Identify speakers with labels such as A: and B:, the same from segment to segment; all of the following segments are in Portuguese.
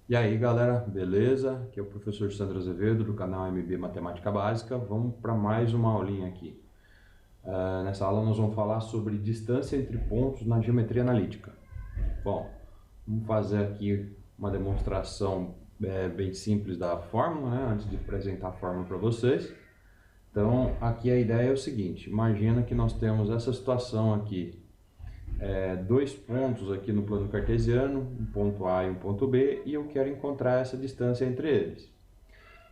A: E aí galera, beleza? Aqui é o professor Sandro Azevedo do canal MB Matemática Básica. Vamos para mais uma aulinha aqui. Nessa aula nós vamos falar sobre distância entre pontos na geometria analítica. Bom, vamos fazer aqui uma demonstração bem simples da fórmula, né? Antes de apresentar a fórmula para vocês. Então aqui a ideia é o seguinte: imagina que nós temos essa situação aqui. Dois pontos aqui no plano cartesiano, um ponto A e um ponto B, e eu quero encontrar essa distância entre eles.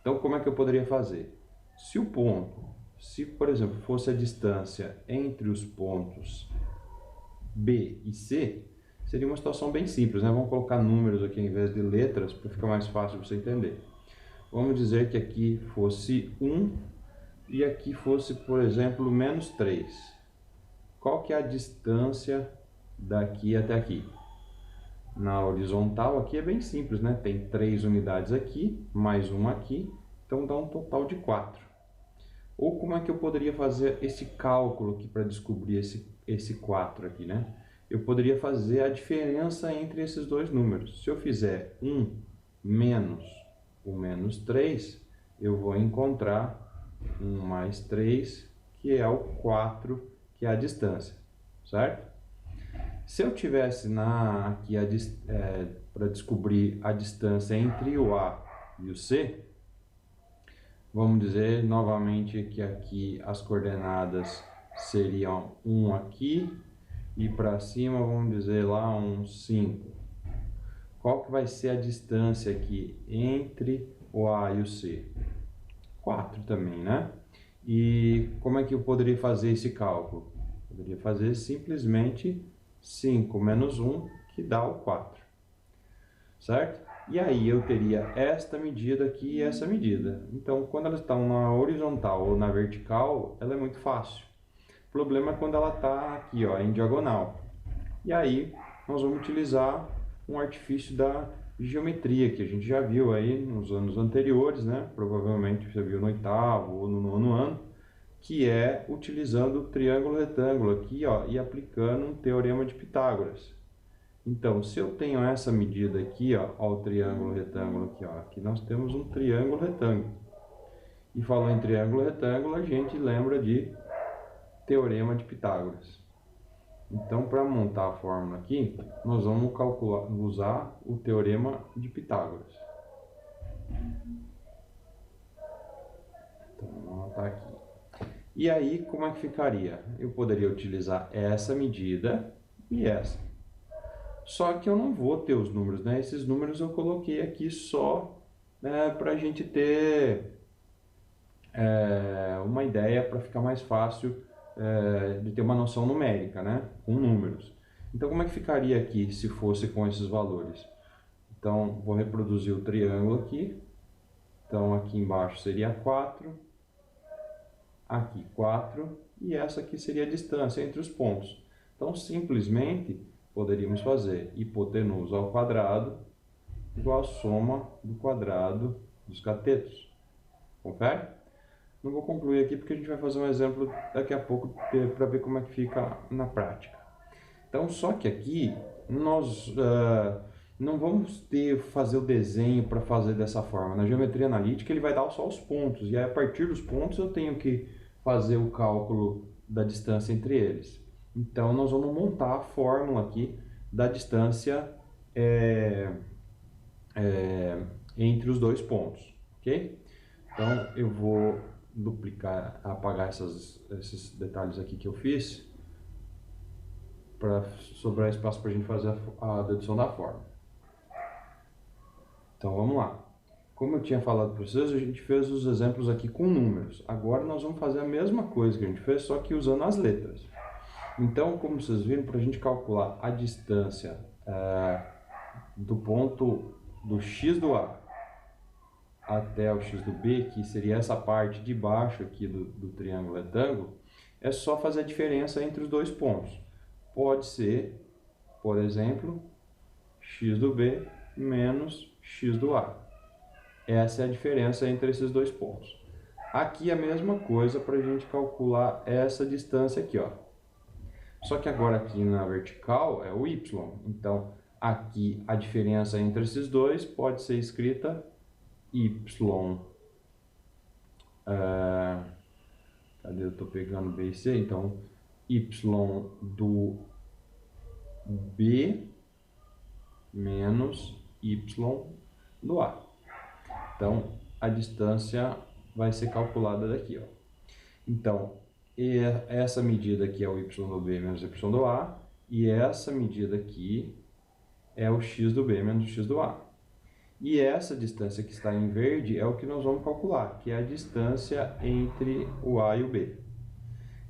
A: Então, como é que eu poderia fazer? Se por exemplo, fosse a distância entre os pontos B e C, seria uma situação bem simples, né? Vamos colocar números aqui em vez de letras, para ficar mais fácil você entender. Vamos dizer que aqui fosse 1 e aqui fosse, por exemplo, menos 3. Qual que é a distância daqui até aqui? Na horizontal aqui é bem simples, né? Tem 3 unidades aqui, mais uma aqui, então dá um total de 4. Ou como é que eu poderia fazer esse cálculo aqui para descobrir esse 4 aqui, né? Eu poderia fazer a diferença entre esses dois números. Se eu fizer 1 menos o menos 3, eu vou encontrar 1 mais 3, que é o 4, que é a distância, certo? Se eu tivesse aqui para descobrir a distância entre o A e o C, vamos dizer novamente que aqui as coordenadas seriam 1 aqui e para cima vamos dizer lá um 5. Qual que vai ser a distância aqui entre o A e o C? 4 também, né? E como é que eu poderia fazer esse cálculo? Poderia fazer simplesmente 5 menos 1, que dá o 4. Certo? E aí eu teria esta medida aqui e essa medida. Então, quando elas estão na horizontal ou na vertical, ela é muito fácil. O problema é quando ela está aqui, ó, em diagonal. E aí nós vamos utilizar um artifício da geometria, que a gente já viu aí nos anos anteriores, né? Provavelmente você viu no 8º ou no 9º ano, que é utilizando o triângulo retângulo aqui, ó, e aplicando um teorema de Pitágoras. Então, se eu tenho essa medida aqui, ó, o triângulo retângulo aqui, ó, aqui nós temos um triângulo retângulo. E falando em triângulo retângulo, a gente lembra de teorema de Pitágoras. Então, para montar a fórmula aqui, nós vamos usar o teorema de Pitágoras. Então, vamos anotar aqui. E aí, como é que ficaria? Eu poderia utilizar essa medida e essa. Só que eu não vou ter os números, né? Esses números eu coloquei aqui só, né, para a gente ter uma ideia, para ficar mais fácil de ter uma noção numérica, né? Com números. Então, como é que ficaria aqui se fosse com esses valores? Então, vou reproduzir o triângulo aqui. Então, aqui embaixo seria 4. Aqui 4, e essa aqui seria a distância entre os pontos. Então, simplesmente, poderíamos fazer hipotenusa ao quadrado igual a soma do quadrado dos catetos. Confere? Não vou concluir aqui porque a gente vai fazer um exemplo daqui a pouco para ver como é que fica na prática. Então, só que aqui nós não vamos fazer o desenho para fazer dessa forma. Na geometria analítica ele vai dar só os pontos, e aí, a partir dos pontos eu tenho que fazer o cálculo da distância entre eles. Então nós vamos montar a fórmula aqui da distância entre os dois pontos, ok? Então eu vou apagar esses detalhes aqui que eu fiz, para sobrar espaço para a gente fazer a dedução da fórmula. Então vamos lá. Como eu tinha falado para vocês, a gente fez os exemplos aqui com números. Agora nós vamos fazer a mesma coisa que a gente fez, só que usando as letras. Então, como vocês viram, para a gente calcular a distância do ponto do x do A até o x do B, que seria essa parte de baixo aqui do triângulo retângulo, é só fazer a diferença entre os dois pontos. Pode ser, por exemplo, x do B menos x do A. Essa é a diferença entre esses dois pontos. Aqui a mesma coisa para a gente calcular essa distância aqui, ó. Só que agora aqui na vertical é o y. Então, Aqui a diferença entre esses dois pode ser escrita y, cadê? Eu estou pegando B e C, então y do B menos y do A. Então a distância vai ser calculada daqui, ó. Então essa medida aqui é o y do B menos y do A, e essa medida aqui é o x do B menos o x do A. E essa distância que está em verde é o que nós vamos calcular, que é a distância entre o A e o B.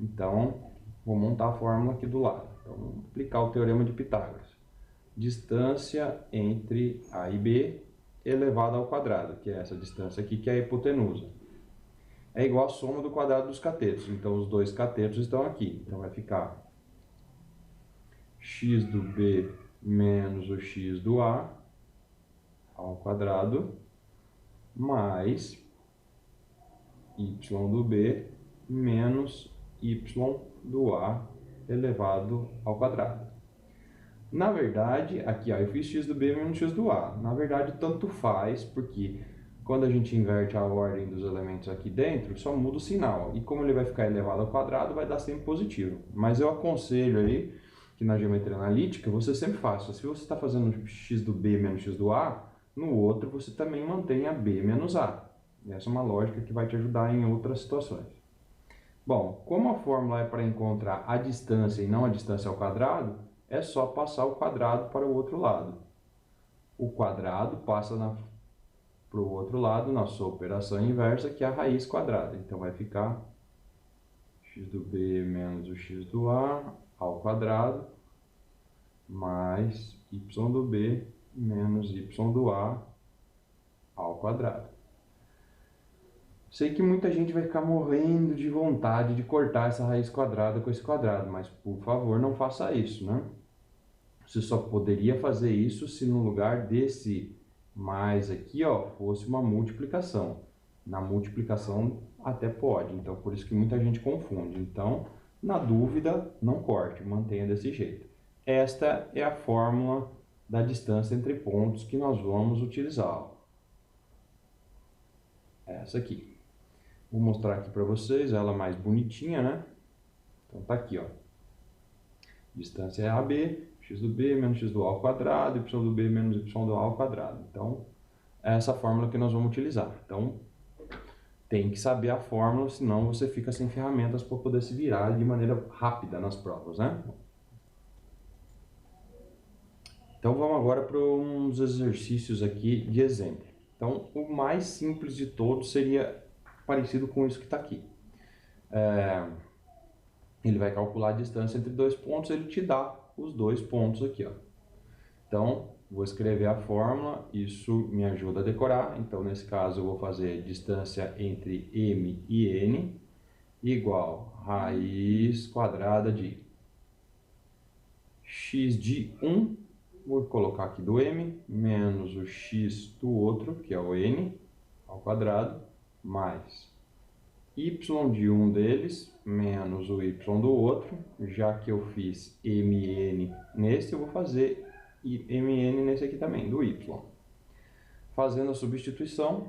A: Então, vou montar a fórmula aqui do lado. Então, vamos aplicar o teorema de Pitágoras. Distância entre A e B elevado ao quadrado, que é essa distância aqui, que é a hipotenusa. É igual a soma do quadrado dos catetos. Então, os dois catetos estão aqui. Então, vai ficar x do B menos o x do A ao quadrado, mais y do B menos y do A elevado ao quadrado. Na verdade, aqui ó, eu fiz x do B menos x do A. Na verdade, tanto faz, porque quando a gente inverte a ordem dos elementos aqui dentro, só muda o sinal. E como ele vai ficar elevado ao quadrado, vai dar sempre positivo. Mas eu aconselho aí que na geometria analítica você sempre faça. Se você está fazendo x do B menos x do A, no outro você também mantenha B menos A. E essa é uma lógica que vai te ajudar em outras situações. Bom, como a fórmula é para encontrar a distância e não a distância ao quadrado, é só passar o quadrado para o outro lado. O quadrado passa para o outro lado na sua operação inversa, que é a raiz quadrada. Então vai ficar x do B menos o x do A ao quadrado, mais y do B menos y do A ao quadrado. Sei que muita gente vai ficar morrendo de vontade de cortar essa raiz quadrada com esse quadrado, mas por favor não faça isso, né? Você só poderia fazer isso se no lugar desse mais aqui, ó, fosse uma multiplicação. Na multiplicação até pode, então por isso que muita gente confunde. Então, na dúvida, não corte, mantenha desse jeito. Esta é a fórmula da distância entre pontos que nós vamos utilizar. Essa aqui. Vou mostrar aqui para vocês ela mais bonitinha, né? Então tá aqui, ó. Distância é AB, x do B menos x do A ao quadrado, y do B menos y do A ao quadrado. Então, é essa fórmula que nós vamos utilizar. Então, tem que saber a fórmula, senão você fica sem ferramentas para poder se virar de maneira rápida nas provas, né? Então, vamos agora para uns exercícios aqui de exemplo. Então, o mais simples de todos seria parecido com isso que está aqui. Ele vai calcular a distância entre dois pontos, ele te dá os dois pontos aqui, ó. Então, vou escrever a fórmula, isso me ajuda a decorar. Então, nesse caso, eu vou fazer distância entre M e N igual raiz quadrada de x de 1, vou colocar aqui do M, menos o x do outro, que é o N, ao quadrado, mais y de um deles, menos o y do outro. Já que eu fiz mn nesse, eu vou fazer mn nesse aqui também, do y. Fazendo a substituição,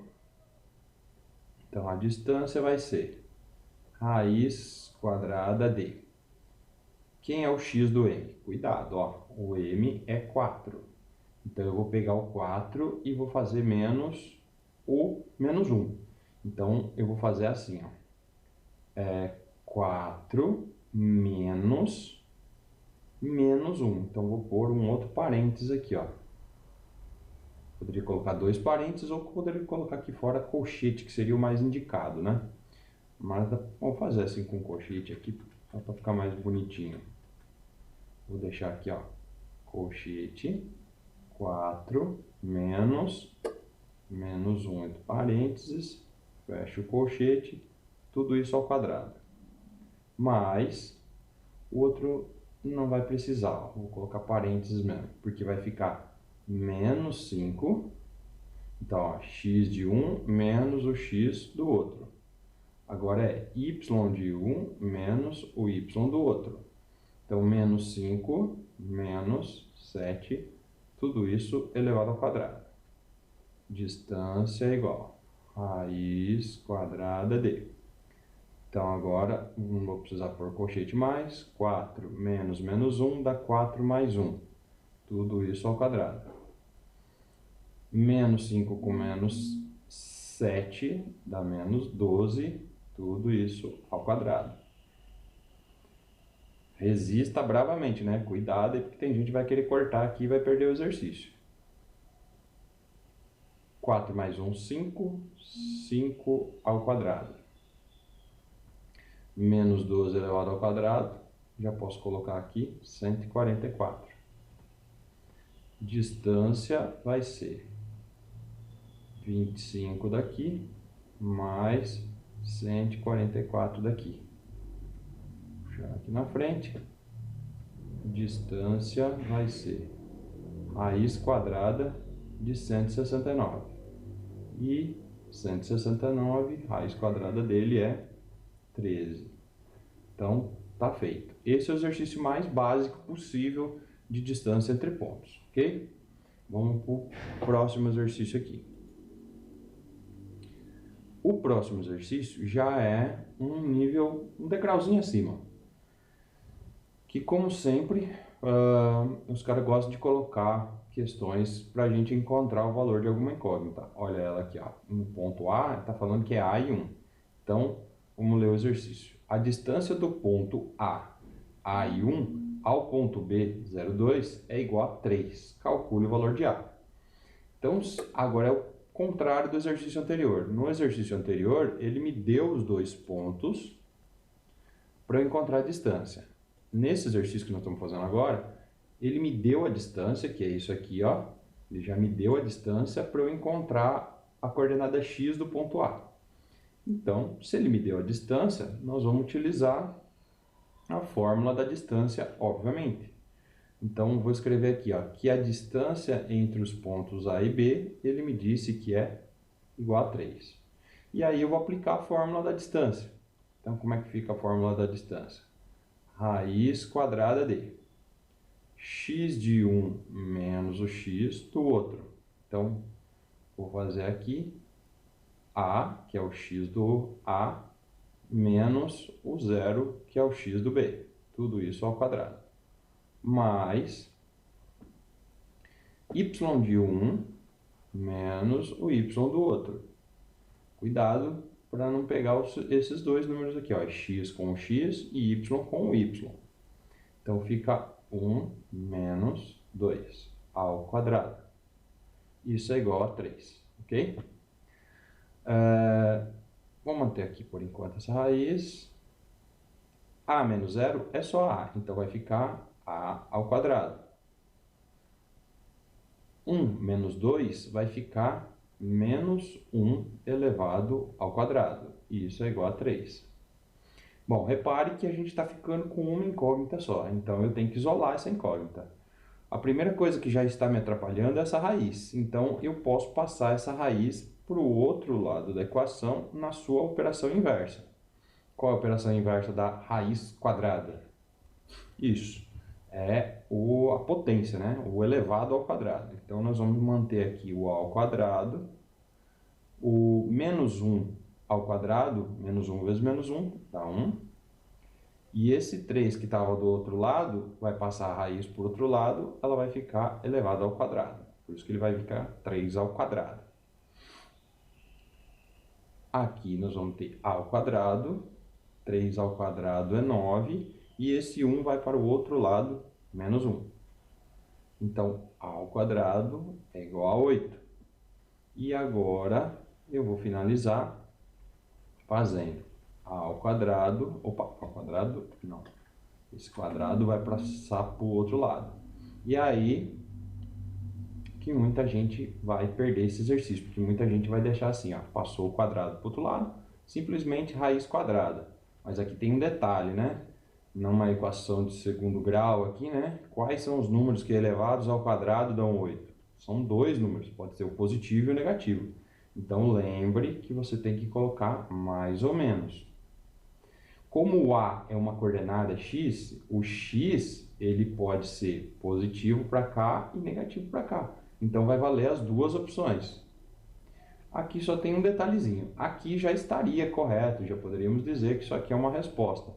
A: então a distância vai ser raiz quadrada de... Quem é o x do m? Cuidado, ó, o m é 4. Então eu vou pegar o 4 e vou fazer menos o menos 1. Então, eu vou fazer assim, ó. 4 menos 1. Então, vou pôr um outro parênteses aqui, ó. Poderia colocar dois parênteses ou poderia colocar aqui fora colchete, que seria o mais indicado, né? Mas vamos fazer assim com colchete aqui, só para ficar mais bonitinho. Vou deixar aqui, ó. Colchete, 4 menos 1 entre parênteses. Fecha o colchete, tudo isso ao quadrado. Mas o outro não vai precisar, vou colocar parênteses mesmo, porque vai ficar menos 5. Então, ó, x de um menos o x do outro. Agora é y de um menos o y do outro. Então, menos 5 menos 7 Tudo isso elevado ao quadrado. Distância é igual a raiz quadrada de. Então agora não vou precisar pôr colchete mais. 4 menos menos 1 dá 4 mais 1. Tudo isso ao quadrado. Menos 5 com menos 7 dá menos 12. Tudo isso ao quadrado. Resista bravamente, né? Cuidado aí, porque tem gente que vai querer cortar aqui e vai perder o exercício. 4 mais 1, 5. 5 ao quadrado. Menos 12 elevado ao quadrado. Já posso colocar aqui 144. Distância vai ser 25 daqui, mais 144 daqui. Vou puxar aqui na frente. Distância vai ser raiz quadrada de 169. E 169, raiz quadrada dele é 13. Então, tá feito. Esse é o exercício mais básico possível de distância entre pontos, ok? Vamos para o próximo exercício aqui. O próximo exercício já é um nível, um degrauzinho acima. Que, como sempre, os caras gostam de colocar questões para a gente encontrar o valor de alguma incógnita. Olha ela aqui, ó. No ponto A, está falando que é A e 1. Então, vamos ler o exercício. A distância do ponto A e 1, ao ponto B, 0,2, é igual a 3. Calcule o valor de A. Então, agora é o contrário do exercício anterior. No exercício anterior, ele me deu os dois pontos para eu encontrar a distância. Nesse exercício que nós estamos fazendo agora, ele me deu a distância, que é isso aqui, ó. Ele já me deu a distância para eu encontrar a coordenada x do ponto A. Então, se ele me deu a distância, nós vamos utilizar a fórmula da distância, obviamente. Então, vou escrever aqui, ó, que a distância entre os pontos A e B, ele me disse que é igual a 3. E aí eu vou aplicar a fórmula da distância. Então, como é que fica a fórmula da distância? Raiz quadrada de x de um menos o x do outro. Então, vou fazer aqui A, que é o x do A, menos o zero, que é o x do B. Tudo isso ao quadrado. Mais y de um menos o y do outro. Cuidado para não pegar esses dois números aqui, ó, x com o x e y com o y. Então, fica 1 menos 2 ao quadrado. Isso é igual a 3, ok? Vou manter aqui por enquanto essa raiz. A menos 0 é só A, então vai ficar A ao quadrado. 1 menos 2 vai ficar menos 1 elevado ao quadrado. Isso é igual a 3. Bom, repare que a gente está ficando com uma incógnita só, então eu tenho que isolar essa incógnita. A primeira coisa que já está me atrapalhando é essa raiz, então eu posso passar essa raiz para o outro lado da equação na sua operação inversa. Qual é a operação inversa da raiz quadrada? Isso, é a potência, né? O elevado ao quadrado. Então, nós vamos manter aqui o a ao quadrado, o menos 1 ao quadrado, menos 1 vezes menos 1, dá 1. E esse 3 que estava do outro lado, vai passar a raiz para o outro lado, ela vai ficar elevada ao quadrado. Por isso que ele vai ficar 3 ao quadrado. Aqui nós vamos ter a ao quadrado, 3 ao quadrado é 9, e esse 1 vai para o outro lado, menos 1. Então, a ao quadrado é igual a 8. E agora eu vou finalizar fazendo a ao quadrado, ao quadrado não, esse quadrado vai passar para o outro lado. E aí que muita gente vai perder esse exercício, porque muita gente vai deixar assim, ó, passou o quadrado para o outro lado, simplesmente raiz quadrada. Mas aqui tem um detalhe, né? Numa equação de segundo grau aqui, né? Quais são os números que elevados ao quadrado dão 8? São dois números, pode ser o positivo e o negativo. Então lembre que você tem que colocar mais ou menos. Como o A é uma coordenada x, o x ele pode ser positivo para cá e negativo para cá. Então vai valer as duas opções. Aqui só tem um detalhezinho. Aqui já estaria correto, já poderíamos dizer que isso aqui é uma resposta.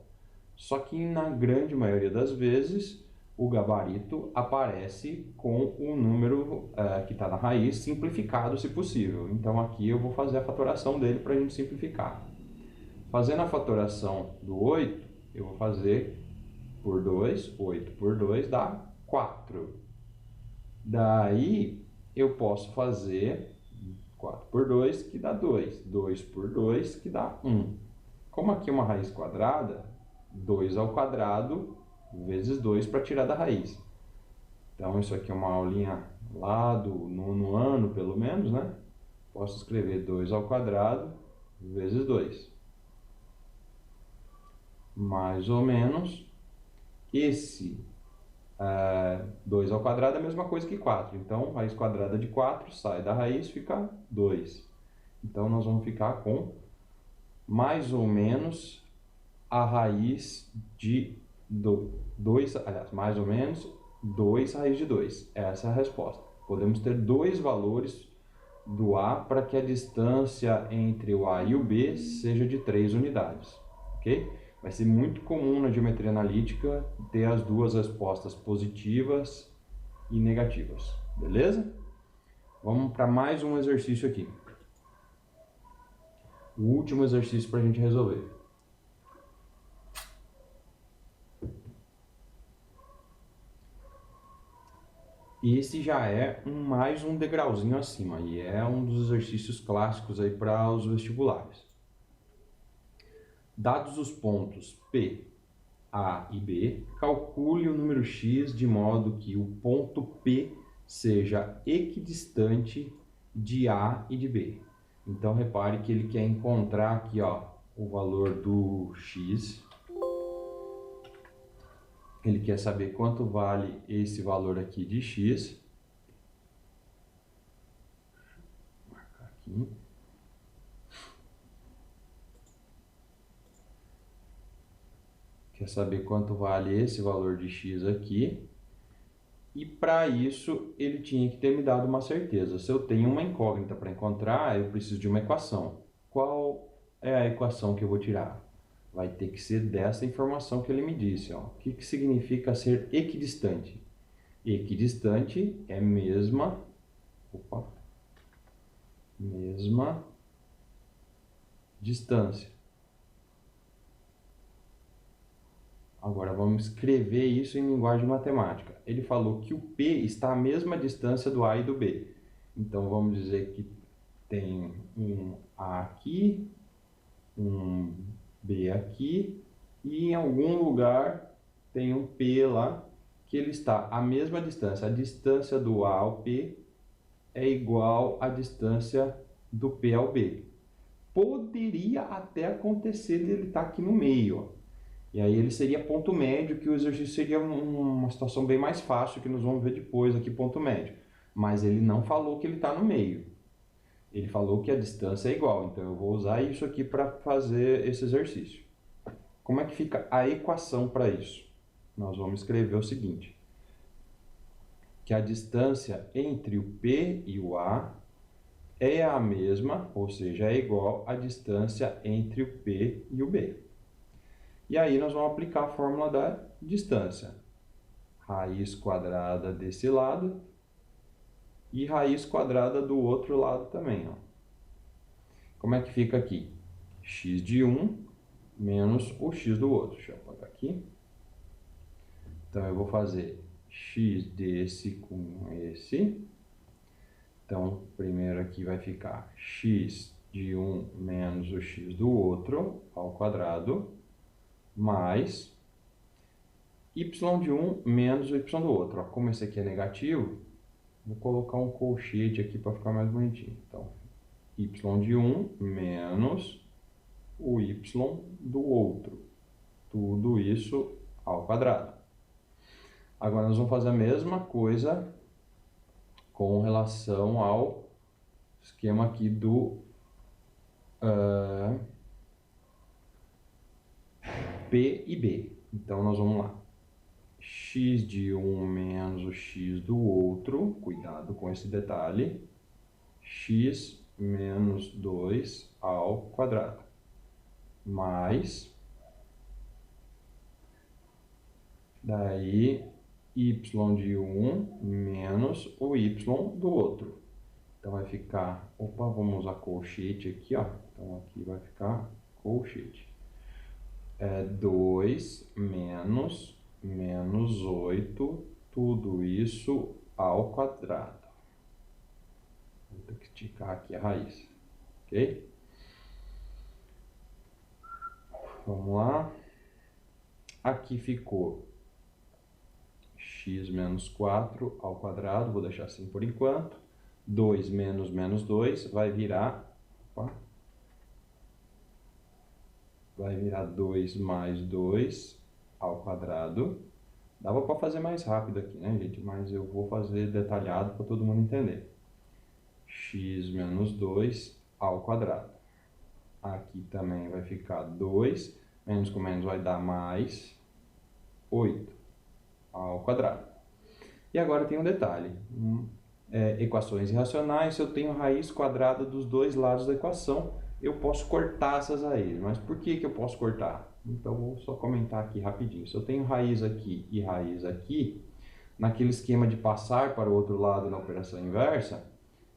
A: Só que na grande maioria das vezes, o gabarito aparece com o número que está na raiz simplificado, se possível. Então aqui eu vou fazer a fatoração dele para a gente simplificar. Fazendo a fatoração do 8, eu vou fazer por 2, 8 por 2 dá 4. Daí eu posso fazer 4 por 2, que dá 2. 2 por 2, que dá 1. Como aqui é uma raiz quadrada, 2 ao quadrado vezes 2 para tirar da raiz. Então isso aqui é uma aulinha lá do 9º ano, pelo menos, né? Posso escrever 2 ao quadrado vezes 2. Mais ou menos, esse 2 ao quadrado é a mesma coisa que 4. Então, raiz quadrada de 4 sai da raiz, fica 2. Então, nós vamos ficar com mais ou menos a raiz de 2, aliás, mais ou menos 2 raiz de 2. Essa é a resposta. Podemos ter dois valores do A para que a distância entre o A e o B seja de 3 unidades, ok? Vai ser muito comum na geometria analítica ter as duas respostas positivas e negativas, beleza? Vamos para mais um exercício aqui. O último exercício para a gente resolver. Esse já é mais um degrauzinho acima e é um dos exercícios clássicos aí para os vestibulares. Dados os pontos P, A e B, calcule o número x de modo que o ponto P seja equidistante de A e de B. Então, repare que ele quer encontrar aqui, ó, o valor do x. Ele quer saber quanto vale esse valor aqui de x. Vou marcar aqui. Quer saber quanto vale esse valor de x aqui. E para isso, ele tinha que ter me dado uma certeza. Se eu tenho uma incógnita para encontrar, eu preciso de uma equação. Qual é a equação que eu vou tirar? Vai ter que ser dessa informação que ele me disse. Ó. O que significa ser equidistante? Equidistante é mesma distância. Agora vamos escrever isso em linguagem matemática. Ele falou que o P está à mesma distância do A e do B. Então vamos dizer que tem um A aqui, um B aqui e em algum lugar tem um P lá que ele está à mesma distância. A distância do A ao P é igual à distância do P ao B. Poderia até acontecer de ele estar aqui no meio, ó. E aí ele seria ponto médio, que o exercício seria uma situação bem mais fácil, que nós vamos ver depois aqui, ponto médio. Mas ele não falou que ele está no meio. Ele falou que a distância é igual, então eu vou usar isso aqui para fazer esse exercício. Como é que fica a equação para isso? Nós vamos escrever o seguinte, que a distância entre o P e o A é a mesma, ou seja, é igual à distância entre o P e o B. E aí nós vamos aplicar a fórmula da distância. Raiz quadrada desse lado e raiz quadrada do outro lado também. Ó. Como é que fica aqui? X de um menos o x do outro. Deixa eu apagar aqui. Então eu vou fazer x desse com esse. Então primeiro aqui vai ficar x de um menos o x do outro ao quadrado, mais y de um menos o y do outro. Ó, como esse aqui é negativo, vou colocar um colchete aqui para ficar mais bonitinho. Então, y de um menos o y do outro. Tudo isso ao quadrado. Agora nós vamos fazer a mesma coisa com relação ao esquema aqui do P e B. Então, nós vamos lá. X de um menos o x do outro, cuidado com esse detalhe, x menos 2 ao quadrado, mais, daí, y de um menos o y do outro. Então, vai ficar, opa, vamos usar colchete aqui, ó. Então, aqui vai ficar colchete. 2 menos 8, tudo isso ao quadrado. Vou ter que esticar aqui a raiz, ok? Vamos lá. Aqui ficou x menos 4 ao quadrado, vou deixar assim por enquanto. 2 menos menos 2 vai virar, opa, vai virar 2 mais 2 ao quadrado. Dava para fazer mais rápido aqui, né, gente? Mas eu vou fazer detalhado para todo mundo entender. X menos 2 ao quadrado. Aqui também vai ficar 2, menos com menos vai dar mais 8 ao quadrado. E agora tem um detalhe. Equações irracionais, se eu tenho raiz quadrada dos dois lados da equação, eu posso cortar essas raízes. Mas por que eu posso cortar? Então, vou só comentar aqui rapidinho. Se eu tenho raiz aqui e raiz aqui, naquele esquema de passar para o outro lado na operação inversa,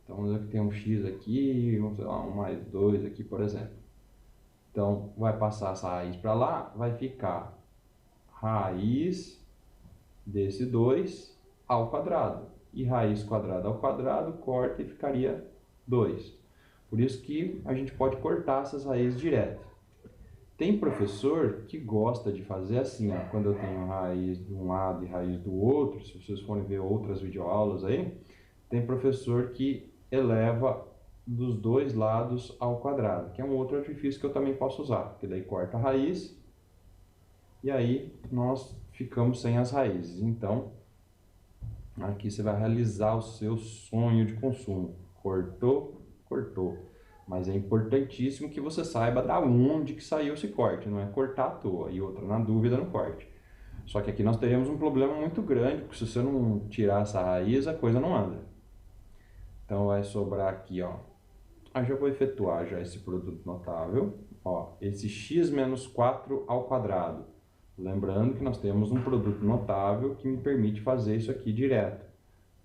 A: então, vamos dizer que tem um x aqui, sei lá, um mais 2 aqui, por exemplo. Então, vai passar essa raiz para lá, vai ficar raiz desse 2 ao quadrado. E raiz quadrada ao quadrado, corta e ficaria 2. Por isso que a gente pode cortar essas raízes direto. Tem professor que gosta de fazer assim, ó, quando eu tenho raiz de um lado e raiz do outro, se vocês forem ver outras videoaulas aí, tem professor que eleva dos dois lados ao quadrado, que é um outro artifício que eu também posso usar, porque daí corta a raiz e aí nós ficamos sem as raízes. Então, aqui você vai realizar o seu sonho de consumo. Cortou, cortou. Mas é importantíssimo que você saiba da onde que saiu esse corte, não é cortar à toa. E outra, na dúvida, não corte. Só que aqui nós teremos um problema muito grande, porque se você não tirar essa raiz, a coisa não anda. Então vai sobrar aqui, ó. Já vou efetuar já esse produto notável. Ó, esse x menos 4 ao quadrado. Lembrando que nós temos um produto notável que me permite fazer isso aqui direto.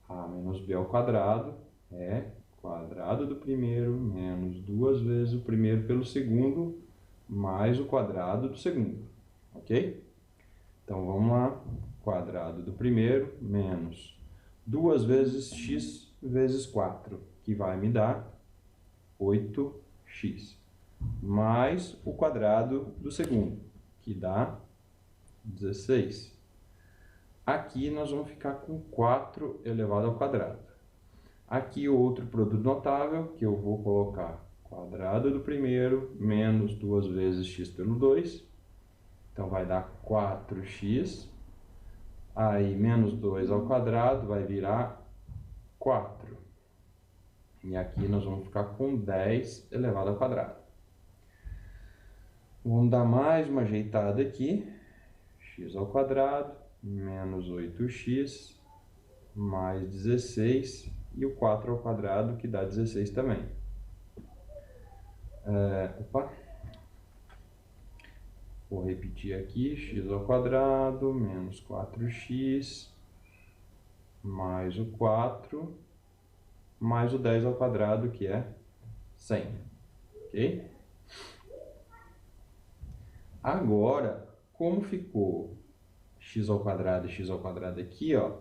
A: A menos b ao quadrado é quadrado do primeiro menos 2 vezes o primeiro pelo segundo mais o quadrado do segundo, ok? Então vamos lá, quadrado do primeiro menos 2 vezes x vezes 4, que vai me dar 8x, mais o quadrado do segundo, que dá 16. Aqui nós vamos ficar com 4 elevado ao quadrado. Aqui outro produto notável, que eu vou colocar quadrado do primeiro menos 2 vezes x pelo 2. Então, vai dar 4x. Aí, menos 2 ao quadrado vai virar 4. E aqui nós vamos ficar com 10 elevado ao quadrado. Vamos dar mais uma ajeitada aqui. X ao quadrado menos 8x mais 16 e o 4 ao quadrado, que dá 16 também. Vou repetir aqui, x ao quadrado menos 4x mais o 4 mais o 10 ao quadrado, que é 100. Ok? Agora, como ficou x ao quadrado e x ao quadrado aqui, ó,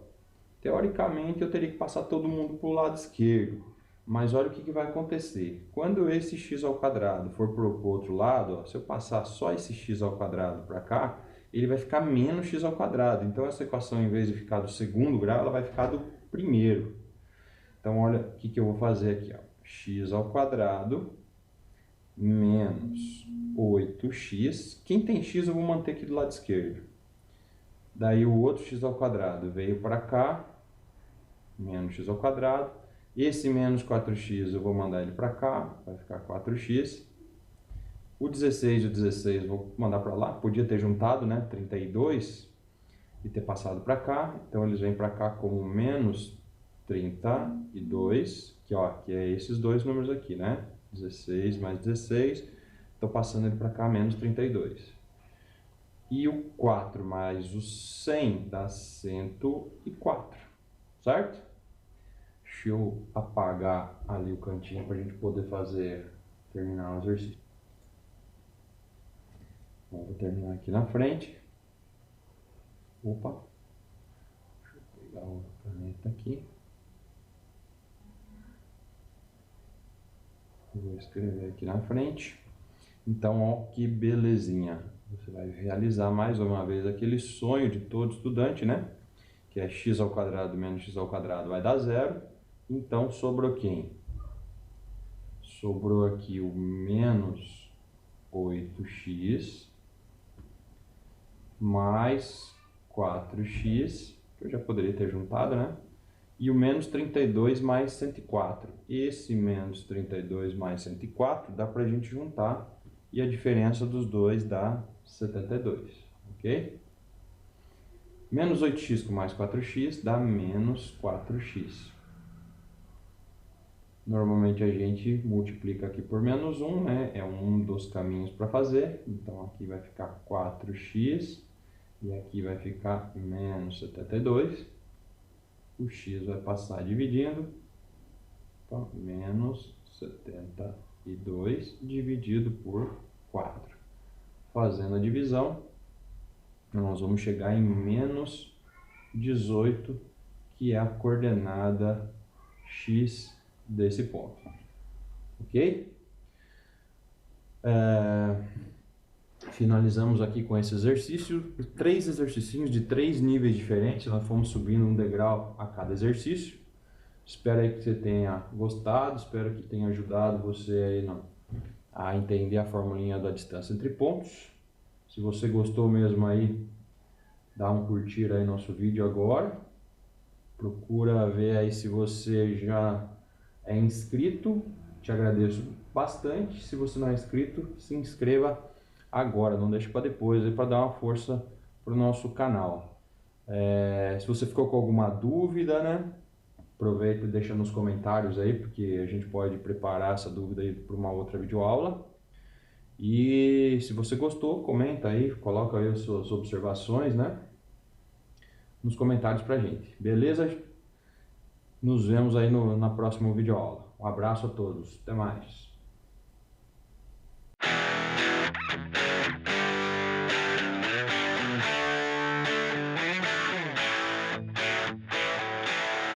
A: teoricamente, eu teria que passar todo mundo para o lado esquerdo. Mas olha o que vai acontecer. Quando esse x ao quadrado for para o outro lado, ó, se eu passar só esse x ao quadrado para cá, ele vai ficar menos x ao quadrado. Então, essa equação, em vez de ficar do segundo grau, ela vai ficar do primeiro. Então, olha o que eu vou fazer aqui. Ó. X ao quadrado menos 8x. Quem tem x, eu vou manter aqui do lado esquerdo. Daí, o outro x ao quadrado veio para cá, menos x ao quadrado. Esse menos 4x eu vou mandar ele para cá, vai ficar 4x. O 16 e o 16 vou mandar para lá, podia ter juntado, né, 32 e ter passado para cá, então eles vêm para cá como menos 32, que, ó, que é esses dois números aqui, né, 16 mais 16, estou passando ele para cá, menos 32. E o 4 mais o 100 dá 104, certo? Deixa eu apagar ali o cantinho para a gente poder terminar o exercício. Bom, vou terminar aqui na frente. Opa, deixa eu pegar a caneta aqui. Vou escrever aqui na frente. Então, ó, que belezinha. Você vai realizar mais uma vez aquele sonho de todo estudante, né? Que é x ao quadrado menos x ao quadrado vai dar zero. Então, sobrou quem? Sobrou aqui o menos 8x mais 4x, que eu já poderia ter juntado, né? E o menos 32 mais 104. Esse menos 32 mais 104 dá para a gente juntar e a diferença dos dois dá 72, ok? Menos 8x com mais 4x dá menos 4x. Normalmente a gente multiplica aqui por menos 1, né? É um dos caminhos para fazer. Então aqui vai ficar 4x e aqui vai ficar menos 72. O x vai passar dividindo. Então, menos 72 dividido por 4. Fazendo a divisão, nós vamos chegar em menos 18, que é a coordenada x desse ponto. Ok? Finalizamos aqui com esse exercício, 3 exercícios de 3 níveis diferentes, nós fomos subindo um degrau a cada exercício. Espero aí que você tenha gostado, espero que tenha ajudado você aí a entender a formulinha da distância entre pontos. Se você gostou mesmo aí, dá um curtir aí no nosso vídeo agora. Procura ver aí se você já é inscrito, te agradeço bastante. Se você não é inscrito, se inscreva agora, não deixe para depois, para dar uma força para o nosso canal. Se você ficou com alguma dúvida, né, aproveita e deixa nos comentários aí, porque a gente pode preparar essa dúvida aí para uma outra videoaula. E se você gostou, comenta aí, coloca aí as suas observações, né, nos comentários pra gente, beleza? Nos vemos aí na próxima videoaula. Um abraço a todos, até mais.